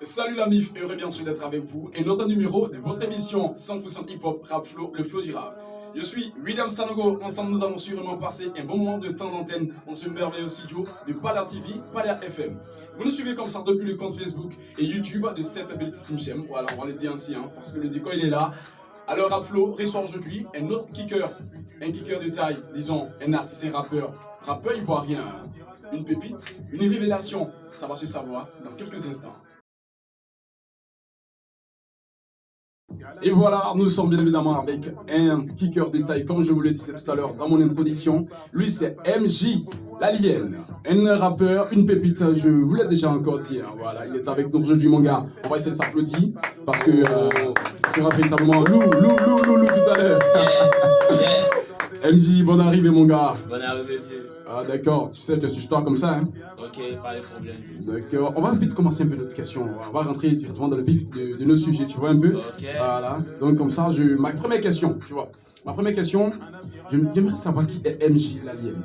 Salut la MIF, heureux bien sûr d'être avec vous et notre numéro de votre émission 100% hip-hop, rap flow, le flow du rap. Je suis William Sanogo, ensemble nous allons sûrement passer un bon moment de temps d'antenne dans ce merveilleux studio de Paler TV, Paler FM. Vous nous suivez comme ça depuis le compte Facebook et YouTube de cette bellissime chaîne, voilà on va le dire ainsi, parce que le décor il est là. Alors Rap Flow reçoit aujourd'hui un autre kicker, un kicker de taille, disons un artiste, un rappeur ivoirien, une pépite, une révélation, ça va se savoir dans quelques instants. Et voilà, nous sommes bien évidemment avec un kicker de taille, comme je vous l'ai dit tout à l'heure dans mon introduction. Lui, c'est MJ, l'alien, un rappeur, une pépite, je vous l'ai déjà encore dit. Voilà, il est avec nous aujourd'hui, mon gars. On va essayer de s'applaudir parce que sera véritablement loup tout à l'heure. MJ, bonne arrivée, mon gars. Bonne arrivée, vieux. Ah, d'accord, tu sais, je suis toi comme ça. Ok, pas de problème. D'accord, on va vite commencer un peu notre question. On va rentrer directement dans le vif de nos sujets, tu vois un peu. Ok. Voilà, donc comme ça, ma première question, tu vois. Ma première question, j'aimerais savoir qui est MJ l'alien.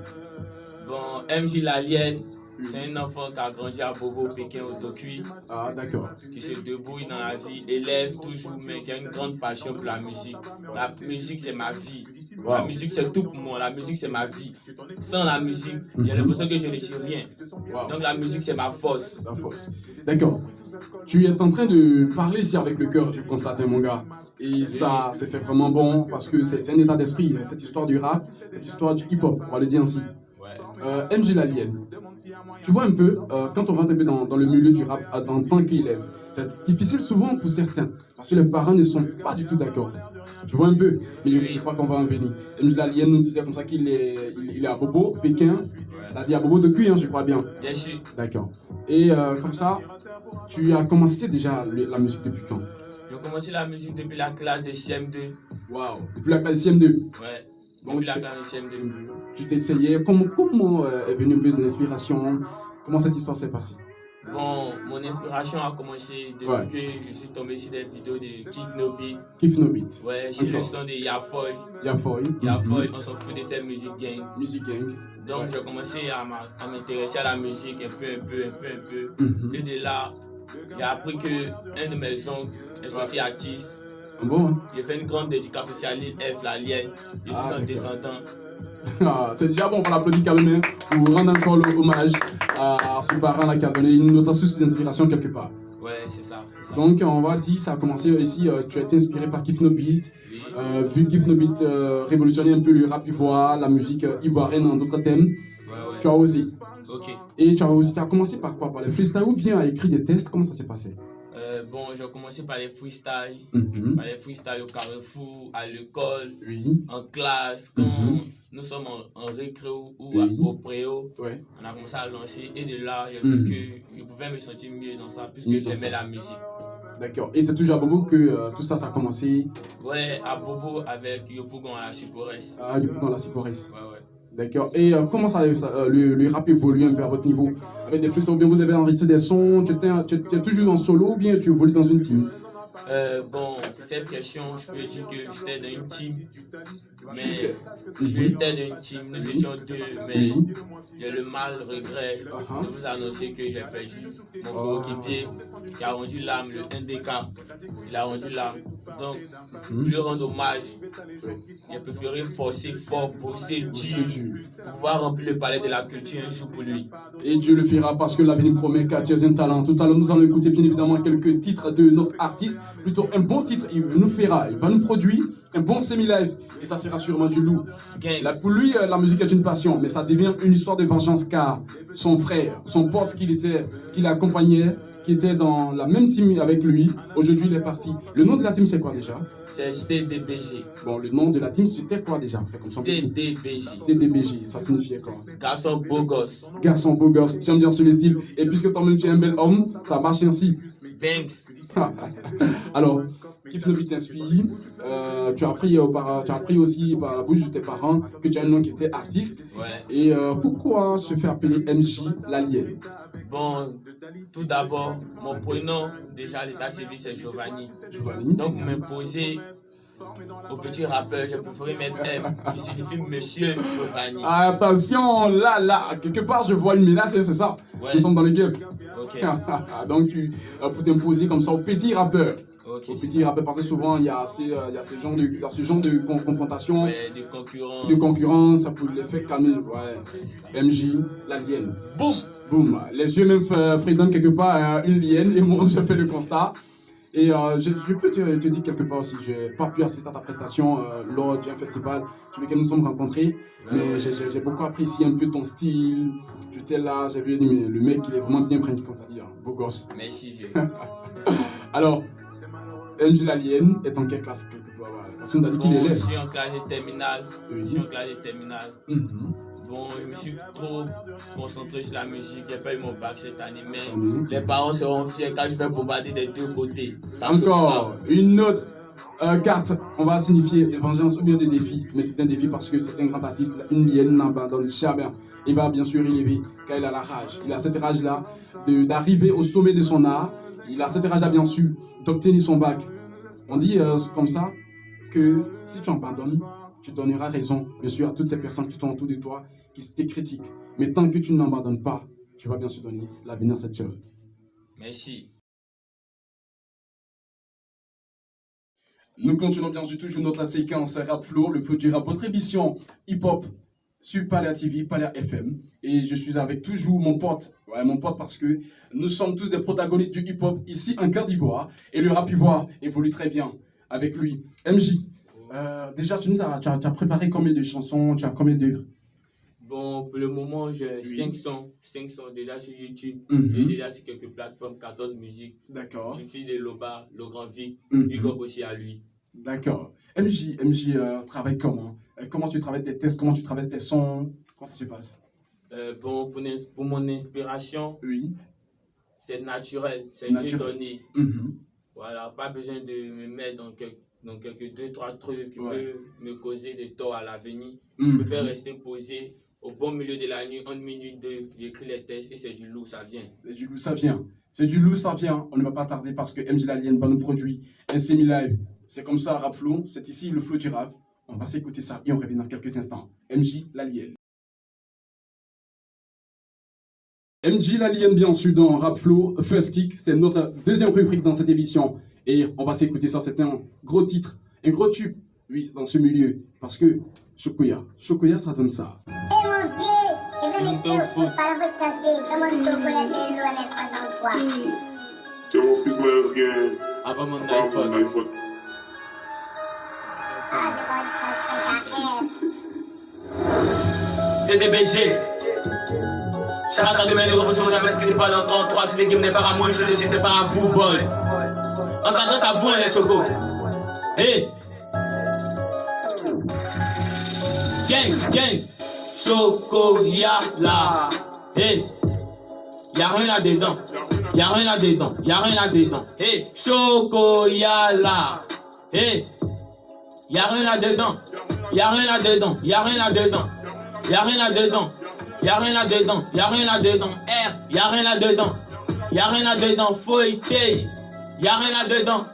Bon, MJ l'alien, c'est un enfant qui a grandi à Bobo, Pékin, au Tokui. Ah, d'accord. Qui se débrouille dans la vie, élève toujours, mais qui a une grande passion pour la musique. La musique, c'est ma vie. Wow. La musique, c'est tout pour moi. La musique, c'est ma vie. Sans la musique, j'ai l'impression que je ne suis rien. Wow. Donc la musique, c'est ma force. La force. D'accord. Tu es en train de parler ici avec le cœur, tu constates, mon gars. Et ça, c'est vraiment bon parce que c'est un état d'esprit, cette histoire du rap, cette histoire du hip-hop, on va le dire ainsi. Ouais. MJ l'alien. Tu vois un peu, quand on rentre un peu dans le milieu du rap en tant qu'élève, c'est difficile souvent pour certains, parce que les parents ne sont pas du tout d'accord. Tu vois un peu, mais je crois qu'on va en venir. MJ l'alien nous disait comme ça qu'il est à Bobo, Pékin, il a dit à Bobo de Cuy, je crois bien. Bien sûr. D'accord. Et comme ça, tu as commencé déjà la musique depuis quand? J'ai commencé la musique depuis la classe de CM2. Waouh, depuis la classe CM2. Ouais. Depuis la classe de CM2. Tu t'essayais, comment est venue un peu l'inspiration? Comment cette histoire s'est passée? Bon, mon inspiration a commencé depuis que je suis tombé sur des vidéos de Kif No Beat. Kif No Beat. Ouais, sur le son de Yafoy. Yafoy. Yafoy, on s'en fout de cette musique gang. Music gang. Donc j'ai commencé à m'intéresser à la musique un peu. Et de là, j'ai appris que un de mes oncles est sorti artiste. Bon, hein? J'ai fait une grande dédicace aussi à Lil F, l'alien. Je suis son descendant. Ah, c'est déjà bon, on va l'applaudir quand même pour rendre encore l'hommage à son parent là, qui a donné une autre source d'inspiration quelque part. Ouais, c'est ça. Donc on va dire, ça a commencé ici, tu as été inspiré par Kif No Beat. Vu Kif No Beat révolutionner un peu le rap ivoire, la musique ivoirienne en d'autres thèmes, tu as osé. Ok. Et tu as commencé par quoi? Par les freestyles ou bien à écrire des tests? Comment ça s'est passé? Bon, j'ai commencé par les freestyles, au carrefour, à l'école, en classe, quand nous sommes en récré ou au préau, on a commencé à lancer et de là, j'ai vu que je pouvais me sentir mieux dans ça puisque j'aimais la musique. D'accord. Et c'est toujours à Bobo que tout ça a commencé? Ouais, à Bobo avec Yopougon à la Ciporès. Ah, Yopougon à la Ciporès. Ouais. D'accord. Et comment ça le rap évolue un peu à votre niveau? Avec des freestyles, ou bien vous avez enregistré des sons, tu es toujours en solo ou bien tu évolues dans une team? Bon, pour cette question, je peux dire que j'étais dans une team, mais j'étais dans une team, nous étions deux, mais j'ai le mal regret de vous annoncer que j'ai perdu mon coéquipier qui a rendu l'âme, le NDK, il a rendu l'âme. Donc, pour lui rendre hommage, j'ai préféré forcer fort, bosser dur, pour pouvoir remplir le palais de la culture un jour pour lui. Et Dieu le fera parce que l'avenir promet car tu es un talent. Tout à l'heure, nous allons écouter bien évidemment quelques titres de notre artiste. Plutôt un bon titre, il va nous produire un bon semi-live et ça sera sûrement du loup. Là, pour lui, la musique est une passion, mais ça devient une histoire de vengeance car son frère, son pote qui l'accompagnait, qui était dans la même team avec lui, aujourd'hui il est parti. Le nom de la team c'est quoi déjà? C'est CDBG. Bon, le nom de la team c'était quoi déjà? CDBG. CDBG, ça signifiait quoi? Garçon beau gosse. Garçon beau gosse, j'aime bien sur les styles. Et puisque toi-même tu es un bel homme, ça marche ainsi. Banks. Alors, Kif No Beat t'inspire, tu as appris aussi par la bouche de tes parents que tu as un nom qui était artiste. Ouais. Et pourquoi se faire appeler MJ l'alien? Bon, tout d'abord, mon prénom, déjà l'état civil c'est Giovanni. Donc m'imposer Au petit rappeur, je préfère mettre M, qui signifie Monsieur Giovanni. Attention, là, quelque part, je vois une menace, c'est ça. Ouais. Nous sommes dans le game. Ok. Donc, pour t'imposer comme ça au petit rappeur. Ok. Au petit rappeur, parce que souvent, il y a ce genre de confrontation, Ouais, de concurrence. de concurrence, ça peut les faire calmer. Ouais. MJ, la lienne. Boum! Boum. Les yeux même fredonnent quelque part une lienne, et moi, j'ai fait le constat. Et je peux te dire quelque part aussi, je n'ai pas pu assister à ta prestation lors d'un festival sur lequel nous sommes rencontrés, mais j'ai beaucoup apprécié un peu ton style. J'étais là, j'ai vu mais le mec, il est vraiment bien prêt, comme tu as dit, hein, beau gosse. Merci, Dieu. Alors, MJ L'Alien est en quelle classe quelque part voilà. Parce qu'on a dit qu'il est Bon, je élève. suis en classe de terminale. Oui. Je suis en classe de terminale. Bon, je me suis trop concentré sur la musique. J'ai pas eu mon bac cette année, mais les parents seront fiers quand je vais bombarder des deux côtés. Ça Encore une autre carte, on va signifier des vengeances ou bien des défis. Mais c'est un défi parce que c'est un grand artiste, une lienne n'abandonne jamais. Il va bien sûr élever quand il a la rage. Il a cette rage-là d'arriver au sommet de son art. Il a cette rage-là bien sûr d'obtenir son bac. On dit comme ça que si tu abandonnes, tu donneras raison, bien sûr, à toutes ces personnes qui sont autour de toi, qui te critiquent. Mais tant que tu n'abandonnes pas, tu vas bien sûr donner l'avenir à cette chose. Merci. Nous continuons bien sûr toujours notre séquence Rap Flow, le flow du rap, votre émission hip-hop sur Palais TV, Palais FM. Et je suis avec toujours mon pote parce que nous sommes tous des protagonistes du hip-hop ici en Côte d'Ivoire. Et le rap ivoire évolue très bien avec lui. MJ, déjà tu as préparé combien de chansons, tu as combien d'œuvres? Bon, pour le moment, j'ai 5 sons déjà sur YouTube. Mhm. J'ai déjà sur quelques plateformes, 14 musiques. D'accord. Je suis de Loba, le grand Vic. Mhm. Big up aussi à lui. D'accord. MJ travaille comment? Comment tu travailles tes tests? Comment tu travailles tes sons? Comment ça se passe? Bon, pour mon inspiration, Oui. c'est naturel, c'est Dieu donné. Mhm. Voilà, pas besoin de me mettre dans quelques 2-3 trucs qui peuvent me causer des torts à l'avenir. Je préfère rester posé au bon milieu de la nuit, 1 minute 2, j'écris les textes et c'est du lourd, ça vient. C'est du lourd, ça vient. C'est du lourd, ça vient. On ne va pas tarder parce que MJ L'Alien va nous produire un semi-live. C'est comme ça, Rap Flow. C'est ici le flow du rap. On va s'écouter ça et on revient dans quelques instants. MJ L'Alien. MJ L'Alien, bien sûr, dans Rap Flow, First Kick. C'est notre deuxième rubrique dans cette émission. Et on va s'écouter ça. C'est un gros titre, un gros tube, oui, dans ce milieu. Parce que Chokoya, ça donne ça. C'est mon fils, mais rien. Avant mon Avant mon iPhone. iPhone. C'est des BG. Charata de mes ne refusons jamais ce qui c'est pas dans 33. Si c'est qui n'est pas à moi, je te dis c'est pas à vous, boy. On s'adresse à vous, hein, les chocos. Hey! Gang! Chocoya là. Hey! Y'a rien là-dedans. Y'a rien là-dedans. Hey! Chocoya là. Hey! Y'a rien là-dedans. Y'a rien là-dedans. R, y'a rien là-dedans. Y'a rien là-dedans. Fouetté. Y'a rien là-dedans.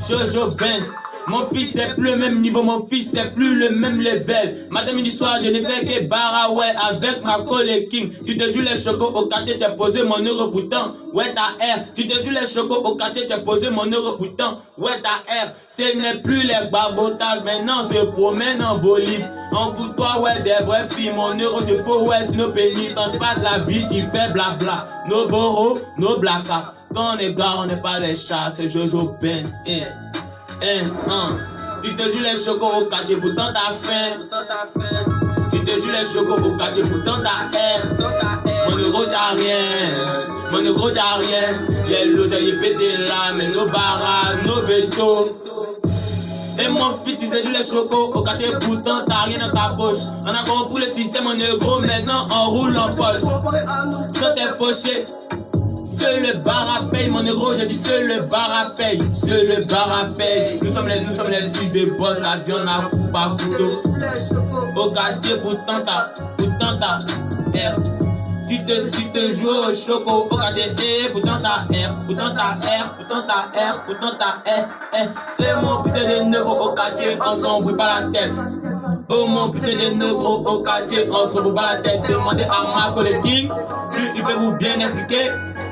Jojo Benz. Mon fils c'est plus le même niveau, mon fils c'est plus le même level. Matin, midi, soir, je ne fais que baraway avec ma collègue King. Tu te joues les chocos au quartier, tu as posé mon euro pourtant. Ouais ta R, tu te joues les chocos au quartier, tu as posé mon euro pourtant. Ouais ta R, ce n'est plus les babotages, maintenant se promène en bolide. En coup toi ouais des vraies filles, mon euro c'est pour ouais nos pénis. On passe la vie qui fait blabla. Nos boros, nos blacas. Quand on est gars, on n'est pas les chats, c'est Jojo Benz. Tu te joues les chocos au quartier, pourtant t'as faim. Tu te joues les chocos au quartier, pourtant t'as air. Mon euro t'as rien. J'ai l'oseille pété là, mais nos barrages, nos vétos. Et mon fils, il se joue les chocos au quartier, pourtant t'as rien dans ta poche. On a compris le système, on est gros, maintenant on roule en poche. Quand t'es fauché, seul le bar à paye, mon négro, j'ai dit seul le bar à paye. Nous sommes les fils de boss, la viande à coupe à couteau. Au quartier, pourtant t'as R. Tu te joues au choco au KGE, pourtant ta R, pourtant ta R, pourtant ta R, pourtant ta R. Et mon putain de négro au quartier, on s'en brûle pas la tête. Oh mon putain de négro au quartier, on s'en brûle pas la tête. Demandez à ma collective, lui il peut vous bien expliquer.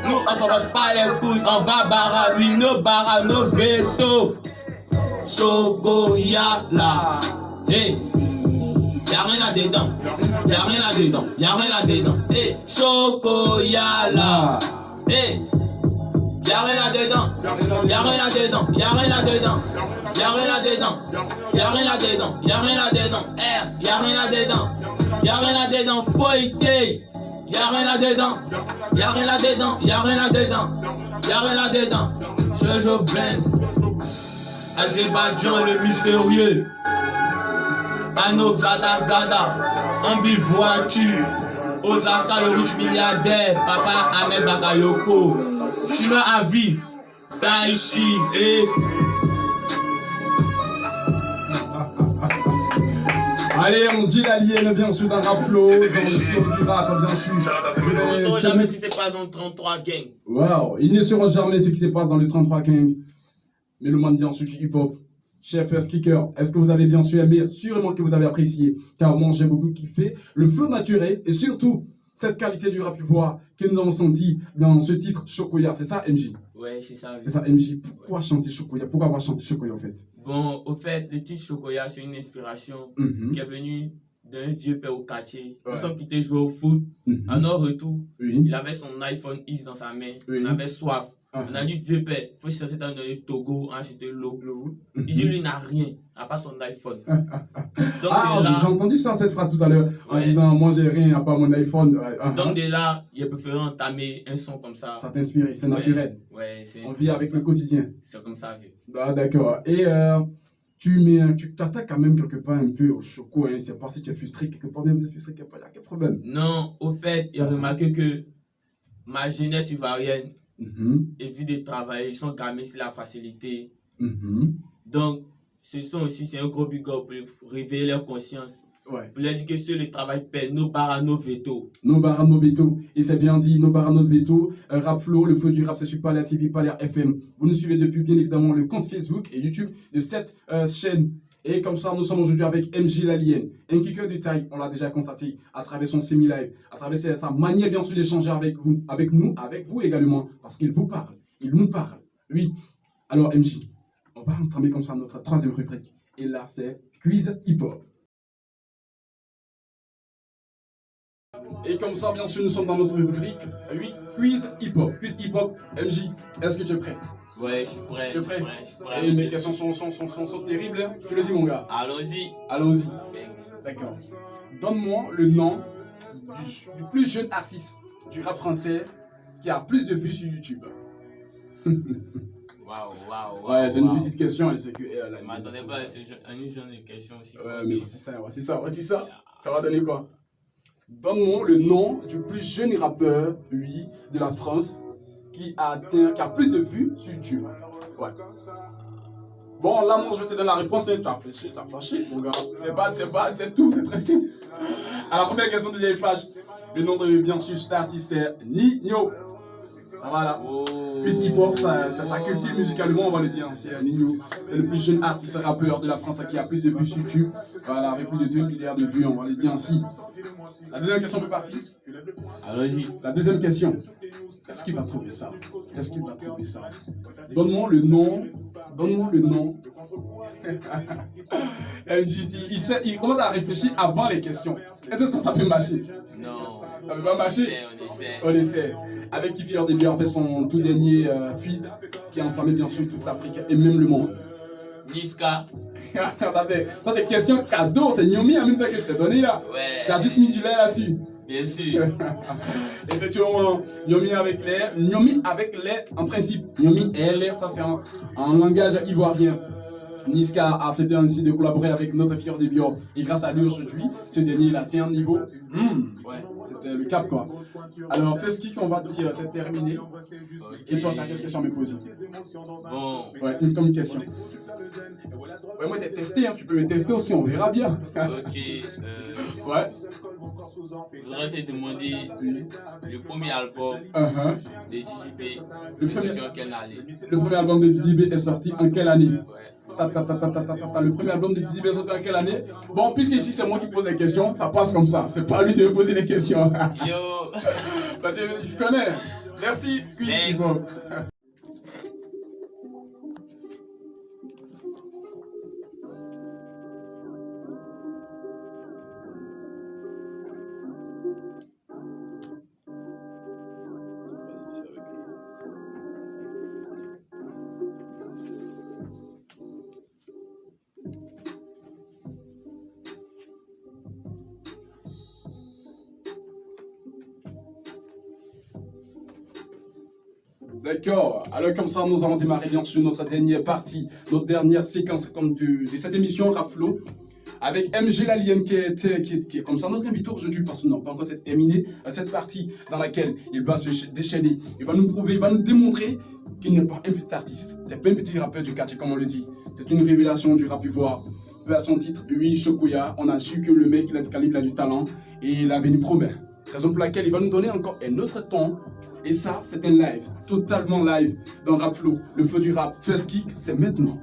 Nous on s'en va pas les couilles, on va barra, lui nos veto. Choco ya la, hey. Y'a rien là-dedans, y'a rien là-dedans, y'a rien là-dedans. Hey, Choco ya la, hey. Y'a rien là-dedans, y'a rien là-dedans, y'a rien là-dedans, y'a rien là-dedans, y'a rien là-dedans, y'a rien là-dedans, R, y'a rien là-dedans, y'a rien là-dedans, fouetté, y'a rien là-dedans, y'a rien là-dedans, y'a rien là-dedans, y'a rien là-dedans, Jojo Benz, Azerbaïdjan le mystérieux, Ano Gada Gada, Ambi voiture, Osaka le riche milliardaire, Papa Ahmed Bakayoko, Chinois à vie, Daichi et... Allez, on dit l'alien, bien sûr, dans le rap flow, dans le flow du rap, bien sûr. Ils ne sauront jamais si c'est pas dans le 33 gang. Wow, ils ne sauront jamais ce qui se passe dans le 33 gang. Mais le monde bien sûr du hip-hop. Chef Skicker, est-ce que vous avez bien sûr aimé? Sûrement que vous avez apprécié, car moi j'ai beaucoup kiffé le flow naturel et surtout cette qualité du rap voix que nous avons senti dans ce titre Chocoya. C'est ça, MJ? Ouais, c'est ça. C'est ça, MJ. Pourquoi chanter Chocoya? Pourquoi avoir chanté Chocoya en fait? Bon, au fait, le titre Chocoya, c'est une inspiration qui est venue d'un vieux père au quartier. Nous sommes quittés jouer au foot. À nos retours, il avait son iPhone X dans sa main. On avait soif. On a dit, vieux père, il faut chercher dans le Togo, acheter l'eau. Il dit, lui, il n'a rien, à part son iPhone. Donc, j'ai entendu ça, cette phrase tout à l'heure, en disant, moi, j'ai rien, à part mon iPhone. Donc, de là, il a préféré entamer un son comme ça. Ça t'inspire, c'est naturel. Ouais, c'est... On vit avec le quotidien. C'est comme ça, vieux. Ah, d'accord. Et tu t'attaques quand même quelque part un peu au choco, hein. C'est pas si tu es frustré, quelque part, même frustré, il n'y a quel problème. Non, au fait, il a remarqué que ma jeunesse ivoirienne, évite de travailler, ils sont gamins sur la facilité. Donc, ce sont aussi, c'est un gros big up pour réveiller leur conscience. Pour leur dire que sur le travail paie, nos barres, nos veto. Nos barres, nos veto. Et c'est bien dit, nos barres, nos veto. Rap Flow, le flow du rap, c'est sur Palais TV, Palais FM. Vous nous suivez depuis, bien évidemment, le compte Facebook et YouTube de cette chaîne. Et comme ça, nous sommes aujourd'hui avec MJ l'Alien, un kicker de taille, on l'a déjà constaté, à travers son semi-live, à travers sa manière bien sûr d'échanger avec vous également, parce qu'il vous parle, il nous parle. Oui, alors MJ, on va entamer comme ça notre troisième rubrique. Et là, c'est Quiz Hip-Hop. Et comme ça, bien sûr, nous sommes dans notre rubrique, oui, Quiz Hip-Hop. Quiz Hip-Hop, MJ, est-ce que tu es prêt? Ouais, je suis prêt. Tu es prêt? Et mes questions sont terribles, hein? Tu le dis, mon gars. Allons-y. Allons-y. D'accord. Donne-moi le nom du plus jeune artiste du rap français qui a plus de vues sur YouTube. Waouh. Ouais, c'est une petite question et c'est que. Je m'attendais pas à une genre de question aussi. Ouais, mais voici ça. Ça va donner quoi? Donne-moi le nom du plus jeune rappeur, oui, de la France qui a plus de vues sur YouTube. Ouais. Bon, là, moi, je te donne la réponse. Tu as flashé, mon gars. C'est tout, c'est très simple. Alors, première question de vieille flash. Le nom de, bien sûr, cet artiste, c'est Nino. Ça va là? Plus hip-hop, ça cultive musicalement, on va le dire. C'est Nino. C'est le plus jeune artiste rappeur de la France qui a plus de vues sur YouTube. Voilà, avec plus de 2 milliards de vues, on va le dire ainsi. La deuxième question peut partir. Allons-y. La deuxième question. Est-ce qu'il va trouver ça? Donne-moi le nom. Il commence à réfléchir avant les questions. Est-ce que ça peut marcher? Non. Ça peut pas marcher? On essaie. Avec qui Fier Début a fait son tout dernier feat qui a enflammé bien sûr toute l'Afrique et même le monde. Niska. Ça c'est question cadeau, c'est Nyomi en même temps que je t'ai donné là. Ouais. Tu as juste mis du lait là-dessus. Bien sûr. Effectivement, Nyomi avec lait, en principe, Nyomi et lait, ça c'est en langage ivoirien. Niska a accepté ainsi de collaborer avec notre Fier des Bior et grâce à lui aujourd'hui, ce dernier il a atteint un niveau. Ouais, c'était le cap quoi. Alors fais ce qu'on va te dire, c'est terminé. Okay. Et toi, tu as quelle question à me poser? Bon. Ouais, une question. Ouais, moi, t'as testé, hein. Tu peux le tester aussi, on verra bien. Ok. Ouais. Je voudrais te demander le premier album de DJB est sorti en quelle année? Le premier album de DJB est sorti en quelle année? Ouais. Le premier album de DJB est sorti en quelle année? Bon, puisque ici c'est moi qui pose les questions, ça passe comme ça. C'est pas à lui de me poser les questions. Yo! Il se connaît. Merci. Bon. D'accord, alors comme ça nous allons démarrer bien sûr notre dernière partie, notre dernière séquence comme de cette émission Rap Flow avec MG Lalien qui est comme ça notre invité aujourd'hui parce que nous n'avons pas encore terminé cette partie dans laquelle il va se déchaîner, il va nous prouver, il va nous démontrer qu'il n'est pas un petit artiste, c'est pas un petit rappeur du quartier comme on le dit, c'est une révélation du rap ivoire. Peu à son titre, oui, Chokoya, on a su que le mec il a du calibre, il a du talent et il avait une promesse. Raison pour laquelle il va nous donner encore un autre ton. Et ça, c'est un live, totalement live dans Rap Flow. Le feu du rap, First Kick, c'est maintenant.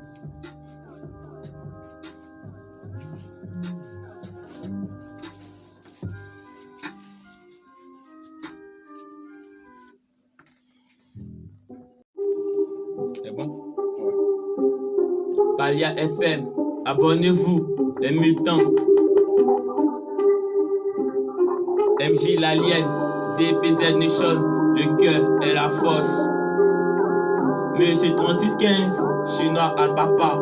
C'est bon? Ouais. Palia FM, abonnez-vous, les mutants. MJ Lalien, DPZ Nation, le cœur et la force. Monsieur 3615, Chinois Al Papa.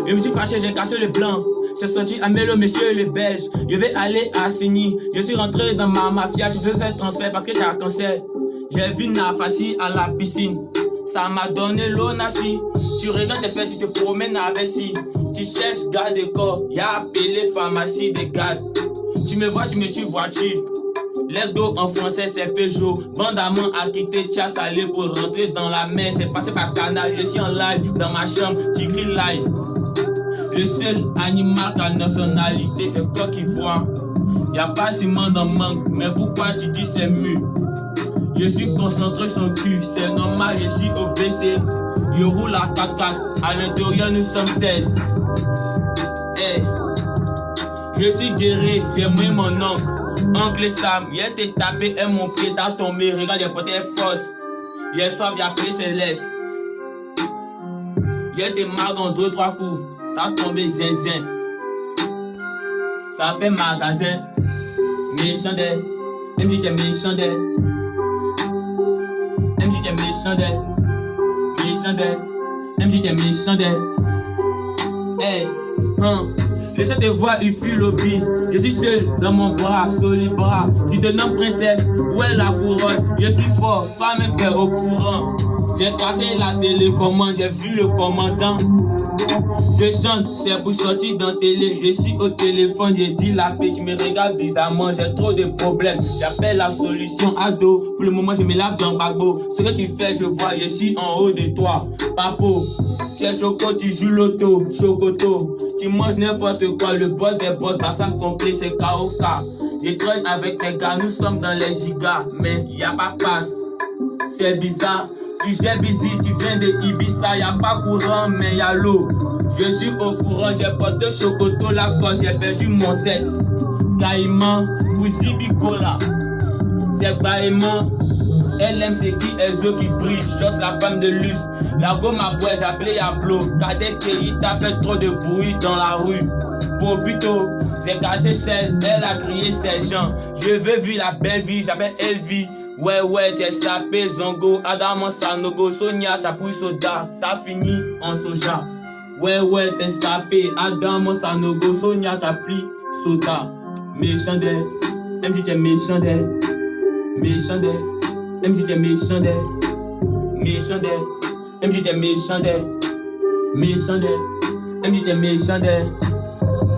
Je me suis fâché, j'ai cassé le blanc. C'est sorti à Mélo, monsieur le belge. Je vais aller à Signy. Je suis rentré dans ma mafia. Tu veux faire transfert parce que j'ai un cancer. J'ai vu Nafassi à la piscine. Ça m'a donné l'eau nassi. Tu regardes tes fesses, tu te promènes avec si. Tu cherches garde de corps. Y'a appelé pharmacie de garde. Tu me vois, tu me tues voiture. Let's go en français, c'est Peugeot. Bandamant a quitté Tchas Salé pour rentrer dans la mer. C'est passé par Canal. Je suis en live dans ma chambre. Tu cries live. Le seul animal qui a nationalité, c'est toi qui vois. Y'a pas ciment dans le manque, mais pourquoi tu dis c'est mu? Je suis concentré sur le cul, c'est normal, je suis au WC. Je roule à 4x4, à l'intérieur nous sommes 16. Hey. Je suis guéri, j'ai mouillé mon oncle. Oncle Sam, il t'est tapé et mon pied t'a tombé. Regarde, les potes est fausse. Hier soir, j'ai appelé Céleste. Il t'est marre dans 2-3 coups. T'as tombé zinzin. Ça fait magasin. Méchant d'elle. Elle me dit t'es méchant d'elle. Elle me dit t'es méchant d'elle. Méchant d'elle. Elle me dit t'es méchant d'elle. Hey, laissez te voir, il fuit lobby. Je suis seul dans mon bras, solibra. Si te nomme princesse, où est la couronne? Je suis fort, pas me faire au courant. J'ai cassé la télécommande, j'ai vu le commandant. Je chante, c'est pour sortir dans télé. Je suis au téléphone, j'ai dit la paix. Tu me regardes bizarrement, j'ai trop de problèmes. J'appelle la solution ado. Pour le moment, je me lave dans Bagbo. Ce que tu fais, je vois, je suis en haut de toi. Papo, tu es choco, tu joues l'auto. Chocoto, tu manges n'importe quoi. Le boss des boss, ta salle complet, c'est KOK. Je traîne avec tes gars, nous sommes dans les gigas. Mais y'a pas passe, c'est bizarre. Tu j'ai busy, tu viens de Ibiza, y'a pas courant, mais y'a l'eau. Je suis au courant, j'ai porté chocoto, la cause, j'ai perdu mon set. Caïman, Bouzi Bicola, c'est Caïman. Elle aime c'est qui Ezo qui brille, juste la femme de luxe. La gomme à boire, j'ai appelé Yablo. Cadet Kéhi, t'as fait trop de bruit dans la rue. Pour plutôt, j'ai caché chaise, elle a crié ses gens. Je veux vivre la belle vie, j'appelle Elvie. Ouais, t'es sapé, Zongo, Adamo Sanogo, Sonia, t'as pris soda, t'as fini en soja. Ouais, t'es sapé, Adamo Sanogo, Sonia, t'as pris soda. Méchant d'elle, MJ t'es méchant d'elle. Méchant d'elle, MJ t'es méchant d'elle. Méchant d'elle, MJ t'es méchant d'elle. Méchant d'elle, MJ t'es méchant d'elle.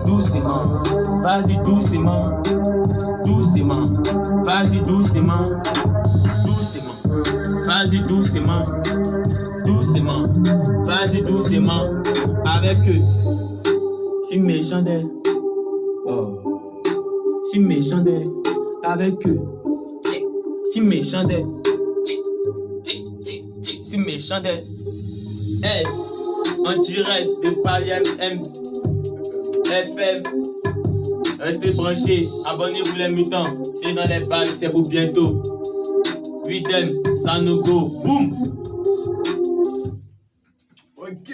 Doucement, vas-y doucement. Doucement, vas-y doucement. Doucement, Vas-y doucement, doucement, vas-y doucement, avec eux. Si méchant d'elle, oh, si méchant d'elle, avec eux. Si méchant d'elle, si méchant d'elle. Hey, en direct de Paris FM. Restez branchés, abonnez-vous les mutants. C'est dans les balles, c'est pour bientôt. Rhythm, Sanogo, boum. Ok.